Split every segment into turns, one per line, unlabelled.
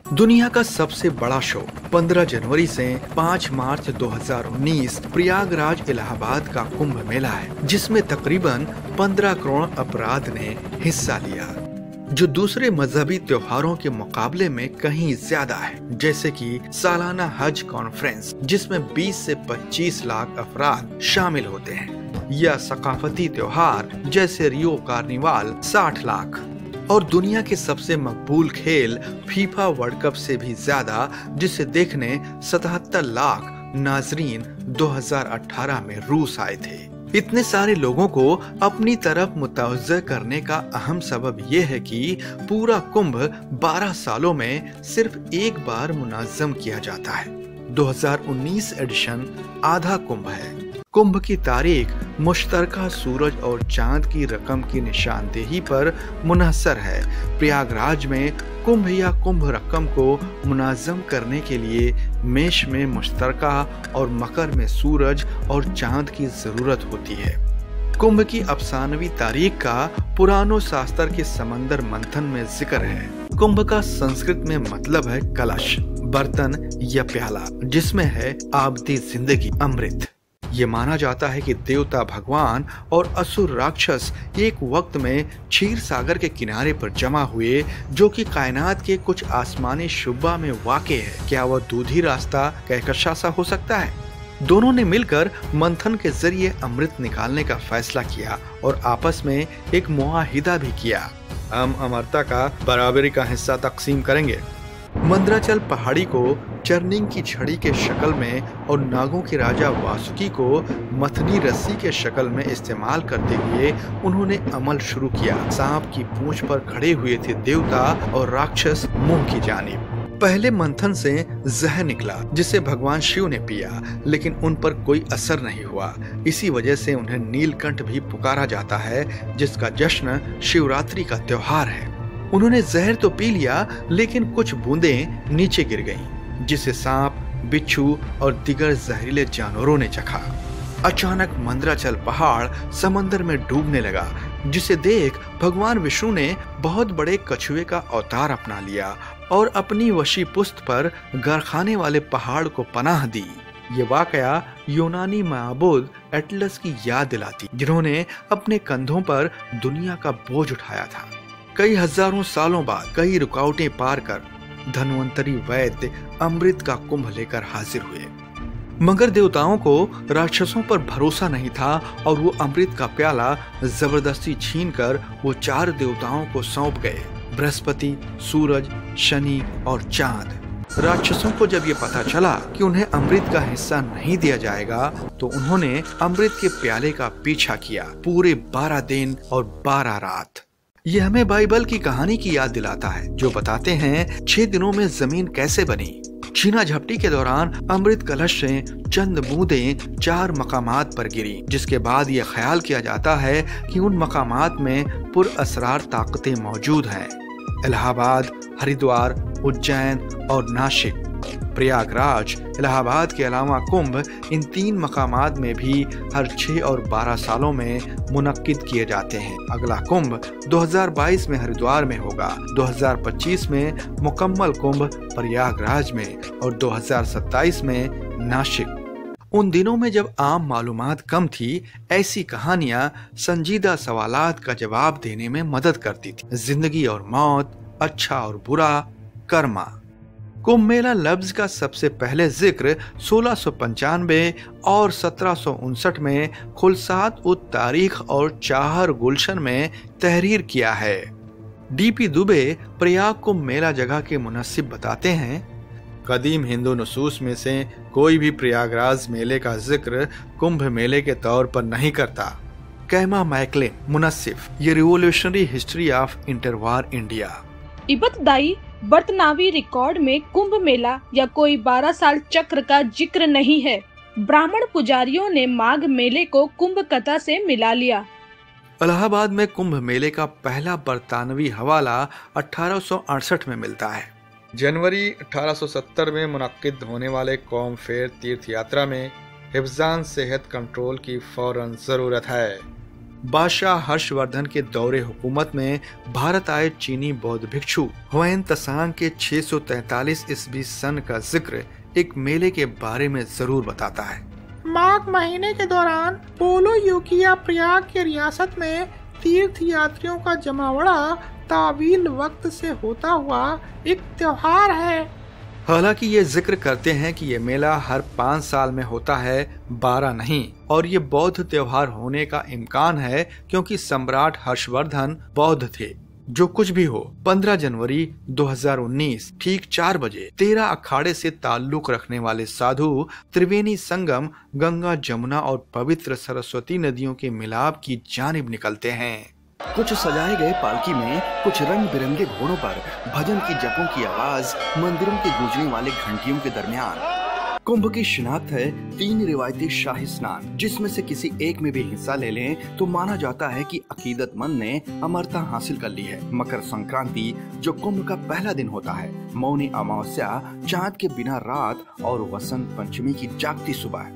दुनिया का सबसे बड़ा शो 15 जनवरी से 5 मार्च 2019 प्रयागराज इलाहाबाद का कुंभ मेला है, जिसमें तकरीबन 15 करोड़ अपराध ने हिस्सा लिया, जो दूसरे मजहबी त्योहारों के मुकाबले में कहीं ज्यादा है। जैसे कि सालाना हज कॉन्फ्रेंस, जिसमें 20 से 25 लाख अफराद शामिल होते हैं, या सकाफती त्योहार जैसे रियो कार्निवाल 60 लाख, और दुनिया के सबसे मकबूल खेल फीफा वर्ल्ड कप से भी ज्यादा, जिसे देखने 77 लाख नाजरीन 2018 में रूस आए थे। इतने सारे लोगों को अपनी तरफ मुतवज्जह करने का अहम सबब यह है कि पूरा कुंभ 12 सालों में सिर्फ एक बार मुनज़्ज़म किया जाता है। 2019 एडिशन आधा कुंभ है। कुंभ की तारीख मुश्तरका सूरज और चांद की रकम की निशानदेही पर मुनहसर है। प्रयागराज में कुंभ या कुंभ रकम को मुनज़्ज़म करने के लिए मेष में मुश्तरका और मकर में सूरज और चांद की जरूरत होती है। कुंभ की अफसानवी तारीख का पुरानो शास्त्र के समंदर मंथन में जिक्र है। कुंभ का संस्कृत में मतलब है कलश, बर्तन या प्याला, जिसमें है आबदी जिंदगी, अमृत। ये माना जाता है कि देवता भगवान और असुर राक्षस एक वक्त में क्षीर सागर के किनारे पर जमा हुए, जो कि कायनात के कुछ आसमानी शुब्बा में वाक़ है। क्या वह दूधी रास्ता कहकशा सा हो सकता है? दोनों ने मिलकर मंथन के जरिए अमृत निकालने का फैसला किया और आपस में एक मुआहिदा भी किया, हम अमरता का बराबरी का हिस्सा तकसीम करेंगे। मंदराचल पहाड़ी को चरनिंग की छड़ी के शक्ल में और नागों के राजा वासुकी को मथनी रस्सी के शक्ल में इस्तेमाल करते हुए उन्होंने अमल शुरू किया। सांप की पूंछ पर खड़े हुए थे देवता और राक्षस मुंह की जानिब। पहले मंथन से जहर निकला, जिसे भगवान शिव ने पिया, लेकिन उन पर कोई असर नहीं हुआ। इसी वजह से उन्हें नीलकंठ भी पुकारा जाता है, जिसका जश्न शिवरात्रि का त्योहार है। उन्होंने जहर तो पी लिया, लेकिन कुछ बूंदें नीचे गिर गईं, जिसे सांप, बिच्छू और दिगर जहरीले जानवरों ने चखा। अचानक मंदराचल पहाड़ समंदर में डूबने लगा, जिसे देख भगवान विष्णु ने बहुत बड़े कछुए का अवतार अपना लिया और अपनी वशी पुस्त पर गरखाने वाले पहाड़ को पनाह दी। ये वाकया यूनानी माबूद एटलस की याद दिलाती, जिन्होंने अपने कंधों पर दुनिया का बोझ उठाया था। कई हजारों सालों बाद कई रुकावटें पार कर धन्वंतरी वैद्य अमृत का कुंभ लेकर हाजिर हुए, मगर देवताओं को राक्षसों पर भरोसा नहीं था और वो अमृत का प्याला जबरदस्ती छीनकर वो 4 देवताओं को सौंप गए, बृहस्पति, सूरज, शनि और चांद। राक्षसों को जब ये पता चला कि उन्हें अमृत का हिस्सा नहीं दिया जाएगा, तो उन्होंने अमृत के प्याले का पीछा किया पूरे 12 दिन और 12 रात। ये हमें बाइबल की कहानी की याद दिलाता है, जो बताते हैं 6 दिनों में जमीन कैसे बनी। छीना झपटी के दौरान अमृत कलश से चंद बूंदें 4 मकामात पर गिरी, जिसके बाद ये ख्याल किया जाता है कि उन मकामात में पुरअसरार ताकतें मौजूद हैं। इलाहाबाद, हरिद्वार, उज्जैन और नासिक। प्रयागराज, इलाहाबाद के अलावा कुंभ इन 3 मकामात में भी हर 6 और 12 सालों में मुनक्किद किए जाते हैं। अगला कुंभ 2022 में हरिद्वार में होगा, 2025 में मुकम्मल कुंभ प्रयागराज में और 2027 में नासिक। उन दिनों में जब आम मालूमात कम थी, ऐसी कहानियां संजीदा सवालात का जवाब देने में मदद करती थी। जिंदगी और मौत, अच्छा और बुरा, कर्मा। कुंभ मेला लफ्ज का सबसे पहले जिक्र 1695 और 1759 में खुलसात उत तारीख और चाहर गुलशन में तहरीर किया है। डीपी दुबे प्रयाग कुंभ मेला जगह के मुनस्सिब बताते हैं, कदीम हिंदू नसूस में से कोई भी प्रयागराज मेले का जिक्र कुंभ मेले के तौर पर नहीं करता। कैमा मैकलिन, मुनस्सिफ, ये revolutionary history of interwar India.
इबतदाई बर्तनावी रिकॉर्ड में कुंभ मेला या कोई 12 साल चक्र का जिक्र नहीं है। ब्राह्मण पुजारियों ने माघ मेले को कुंभ कथा से मिला लिया।
इलाहाबाद में कुंभ मेले का पहला बरतानवी हवाला 1868 में मिलता है। जनवरी 1870 में मुनक्किद होने वाले कौम फेयर तीर्थ यात्रा में हिफ्जान सेहत कंट्रोल की फौरन जरूरत है। बादशाह हर्षवर्धन के दौरे हुकूमत में भारत आए चीनी बौद्ध भिक्षु हुएन त्सांग के 643 ईस्वी सन का जिक्र एक मेले के बारे में जरूर बताता है।
माघ महीने के दौरान पोलो युकिया प्रयाग के रियासत में तीर्थ यात्रियों का जमावड़ा तावील वक्त से होता हुआ एक त्योहार है।
हालांकि ये जिक्र करते हैं कि ये मेला हर 5 साल में होता है, 12 नहीं, और ये बौद्ध त्योहार होने का इम्कान है क्योंकि सम्राट हर्षवर्धन बौद्ध थे। जो कुछ भी हो, 15 जनवरी 2019 ठीक 4 बजे 13 अखाड़े से ताल्लुक रखने वाले साधु त्रिवेणी संगम गंगा, जमुना और पवित्र सरस्वती नदियों के मिलाप की जानिब निकलते हैं।
कुछ सजाए गए पालकी में कुछ रंग बिरंगे घोड़ों पर भजन की जपों की आवाज, मंदिरों के गूंजने वाले घंटियों के दरमियान। कुंभ की शिनाख्त है 3 रिवायती शाही स्नान, जिसमें से किसी एक में भी हिस्सा ले लें तो माना जाता है कि अकीदतमंद ने अमरता हासिल कर ली है। मकर संक्रांति जो कुंभ का पहला दिन होता है, मौनी अमावस्या, चांद के बिना रात और वसंत पंचमी की जागती सुबह।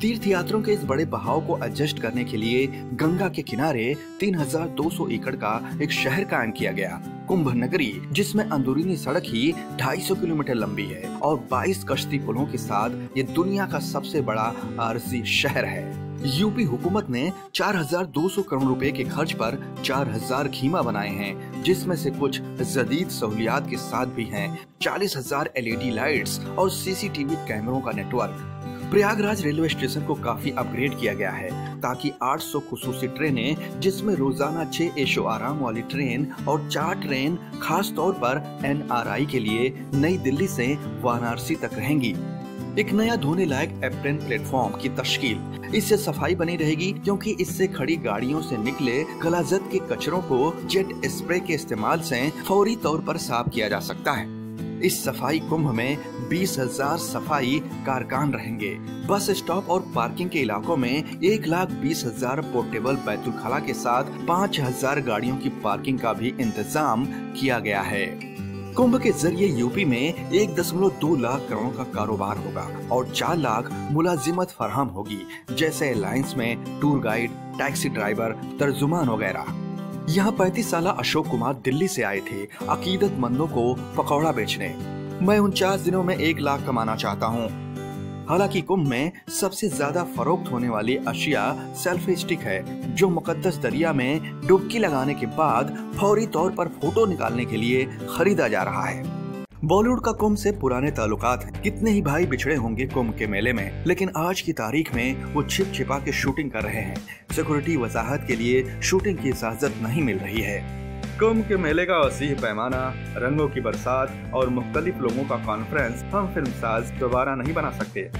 तीर्थ यात्रियों के इस बड़े बहाव को एडजस्ट करने के लिए गंगा के किनारे 3200 एकड़ का एक शहर कायम किया गया, कुंभ नगरी, जिसमें अंदरूनी सड़क ही 250 किलोमीटर लंबी है और 22 कश्ती पुलों के साथ ये दुनिया का सबसे बड़ा आरजी शहर है। यूपी हुकूमत ने 4200 करोड़ रुपए के खर्च पर 4000 खीमा बनाए हैं, जिसमें से कुछ जदीद सहूलियात के साथ भी हैं। 40,000 LED लाइट्स और CCTV कैमरों का नेटवर्क। प्रयागराज रेलवे स्टेशन को काफी अपग्रेड किया गया है ताकि 800 खुसूसी ट्रेनें, जिसमें रोजाना 6 ऐशो आराम वाली ट्रेन और 4 ट्रेन खास तौर पर NRI के लिए नई दिल्ली से वाराणसी तक रहेंगी। एक नया धोने लायक एप्रेन प्लेटफॉर्म की तश्कील। इससे सफाई बनी रहेगी क्योंकि इससे खड़ी गाड़ियों से निकले गलाजत के कचरों को जेट स्प्रे के इस्तेमाल से फौरी तौर पर साफ किया जा सकता है। इस सफाई कुंभ में 20,000 सफाई कारकुन रहेंगे। बस स्टॉप और पार्किंग के इलाकों में 1,20,000 पोर्टेबल बैतुल खला के साथ 5,000 गाड़ियों की पार्किंग का भी इंतजाम किया गया है। कुंभ के जरिए यूपी में 1.2 लाख करोड़ का कारोबार होगा और 4 लाख मुलाजिमत फराहम होगी, जैसे एयरलाइंस में टूर गाइड, टैक्सी ड्राइवर, तर्जुमान वगैरह। यहाँ 35 साल अशोक कुमार दिल्ली से आए थे अकीदतमंदों को पकौड़ा बेचने। मैं 49 दिनों में 1 लाख कमाना चाहता हूँ। हालांकि कुंभ में सबसे ज्यादा फरोख्त होने वाली अशिया सेल्फी स्टिक है, जो मुकद्दस दरिया में डुबकी लगाने के बाद फौरी तौर पर फोटो निकालने के लिए खरीदा जा रहा है। बॉलीवुड का कुंभ से पुराने ताल्लुकात हैं। कितने ही भाई बिछड़े होंगे कुंभ के मेले में, लेकिन आज की तारीख में वो छिप छिपा के शूटिंग कर रहे हैं। सिक्योरिटी वजाहत के लिए शूटिंग की इजाजत नहीं मिल रही है। कुंभ के मेले का वसीह पैमाना, रंगों की बरसात और मुख्तलिफ लोगों का कॉन्फ्रेंस हम फिल्मसाज दोबारा नहीं बना सकते।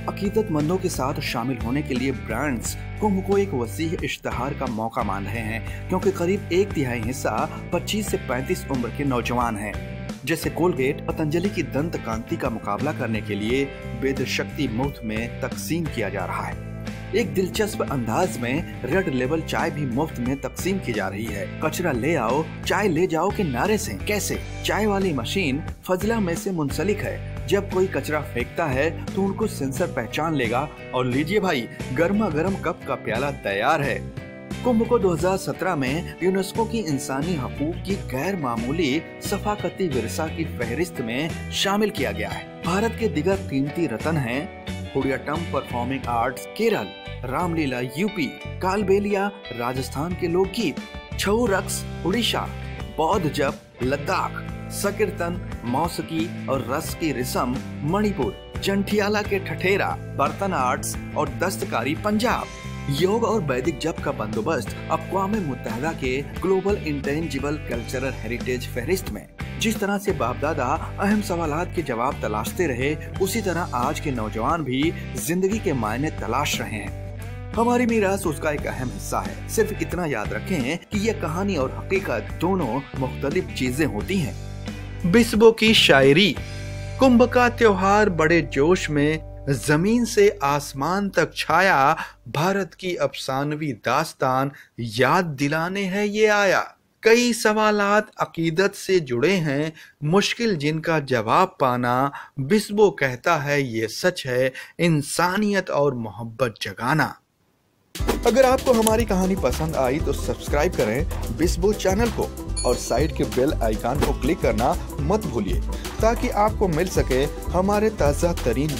अकीदतमंदों के साथ शामिल होने के लिए ब्रांड्स कुंभ को एक वसीह इश्तहार का मौका मान रहे हैं, क्योंकि करीब 1/3 हिस्सा 25 से 35 उम्र के नौजवान हैं। जैसे कोलगेट पतंजलि की दंत कांति का मुकाबला करने के लिए वेद शक्ति मुफ्त में तकसीम किया जा रहा है। एक दिलचस्प अंदाज में रेड लेबल चाय भी मुफ्त में तकसीम की जा रही है। कचरा ले आओ चाय ले जाओ के नारे से कैसे चाय वाली मशीन फजला में से मुंसलिक है। जब कोई कचरा फेंकता है तो उनको सेंसर पहचान लेगा और लीजिए भाई, गर्मा गर्म कप का प्याला तैयार है। कुंभ को 2017 में यूनेस्को की इंसानी हकूक की गैर मामूली सफाकती विरसा की फहरिस्त में शामिल किया गया है। भारत के दिगर कीमती रत्न हैं Koodiyattam performing arts Kerala, Ramlila UP, Kalbelia Rajasthan के लोकगीत, छऊ रक्स उड़ीसा, बौद्ध जप लद्दाख, संकीर्तन मौसीकी और रस की रिसम मणिपुर, जंठियाला के ठठेरा, बर्तन आर्ट्स और दस्तकारी पंजाब। योग और वैदिक जप का बंदोबस्त अक़वाम मुत्तहिदा के ग्लोबल इंटेंजिबल कल्चरल हेरिटेज फहरिस्त में। जिस तरह से बाप दादा अहम सवालात के जवाब तलाशते रहे, उसी तरह आज के नौजवान भी जिंदगी के मायने तलाश रहे हैं। हमारी मीरास उसका एक अहम हिस्सा है। सिर्फ इतना याद रखें कि ये कहानी और हकीकत दोनों मुख्तलिफ चीजें होती हैं।
बिस्बो की शायरी। कुंभ का त्योहार बड़े जोश में जमीन से आसमान तक छाया, भारत की अफसानवी दास्तान याद दिलाने है ये आया। कई सवालात अकीदत से जुड़े हैं, मुश्किल जिनका जवाब पाना। बिस्बो कहता है ये सच है, इंसानियत और मोहब्बत जगाना। अगर आपको हमारी कहानी पसंद आई तो सब्सक्राइब करें बिस्बो चैनल को और साइड के बेल आइकन को क्लिक करना मत भूलिए ताकि आपको मिल सके हमारे ताज़ा तरीन